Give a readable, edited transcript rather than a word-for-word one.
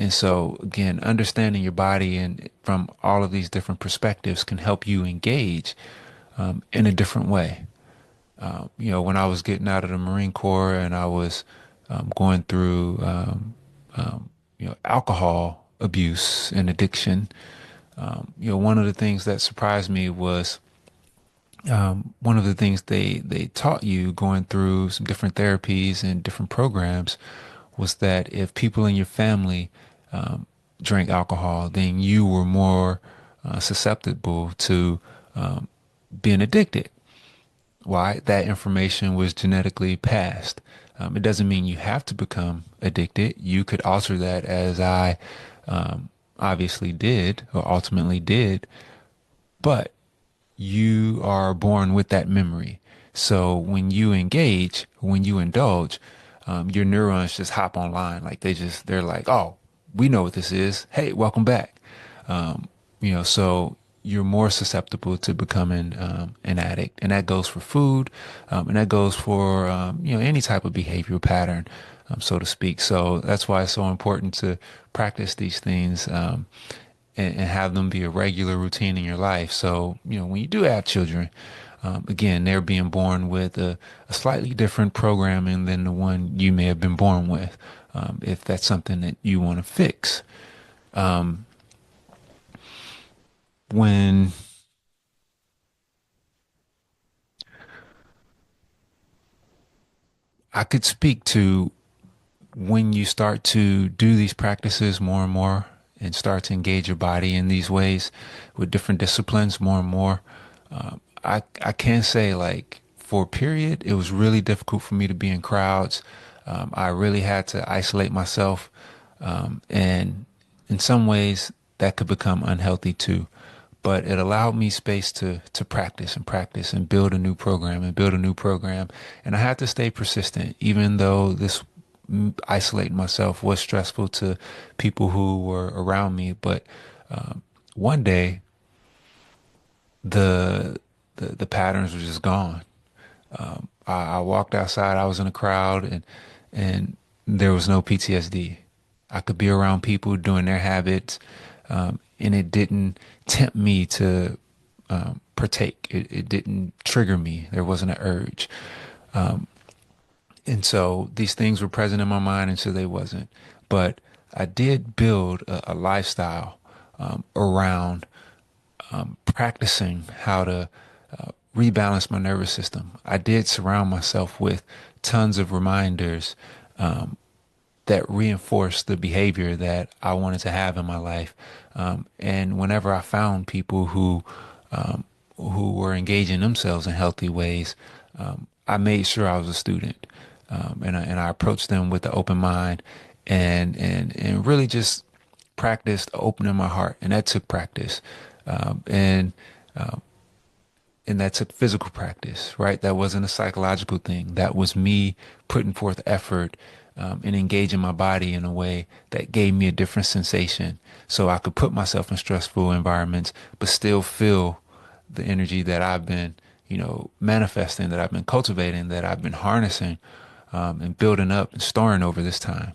And so again, understanding your body and from all of these different perspectives can help you engage in a different way. When I was getting out of the Marine Corps and I was going through, alcohol abuse and addiction, one of the things that surprised me was one of the things they taught you going through some different therapies and different programs was that if people in your family drank alcohol, then you were more susceptible to being addicted. Why? That information was genetically passed. It doesn't mean you have to become addicted. You could alter that as I obviously did or ultimately did, but you are born with that memory. So when you engage, when you indulge, your neurons just hop online. Like they're like, oh, we know what this is. Hey, welcome back. So you're more susceptible to becoming an addict, and that goes for food, and that goes for any type of behavioral pattern, so to speak. So that's why it's so important to practice these things and have them be a regular routine in your life. So when you do have children, again, they're being born with a slightly different programming than the one you may have been born with, if that's something that you want to fix. When I could speak to when you start to do these practices more and more and start to engage your body in these ways with different disciplines more and more, I can say like for a period, it was really difficult for me to be in crowds. I really had to isolate myself. And in some ways that could become unhealthy too. But it allowed me space to practice and build a new program and build a new program. And I had to stay persistent, even though this isolating myself was stressful to people who were around me. But one day the patterns were just gone. I walked outside. I was in a crowd, and there was no PTSD. I could be around people doing their habits, and it didn't tempt me to partake. It didn't trigger me. There wasn't an urge. And so these things were present in my mind until they wasn't. But I did build a lifestyle around practicing how to rebalance my nervous system. I did surround myself with tons of reminders that reinforced the behavior that I wanted to have in my life. And whenever I found people who were engaging themselves in healthy ways, I made sure I was a student, and I approached them with an open mind, and really just practiced opening my heart, and that took practice, and and that took physical practice, right? That wasn't a psychological thing. That was me putting forth effort and engaging my body in a way that gave me a different sensation, so I could put myself in stressful environments, but still feel the energy that I've been, manifesting, that I've been cultivating, that I've been harnessing and building up and storing over this time.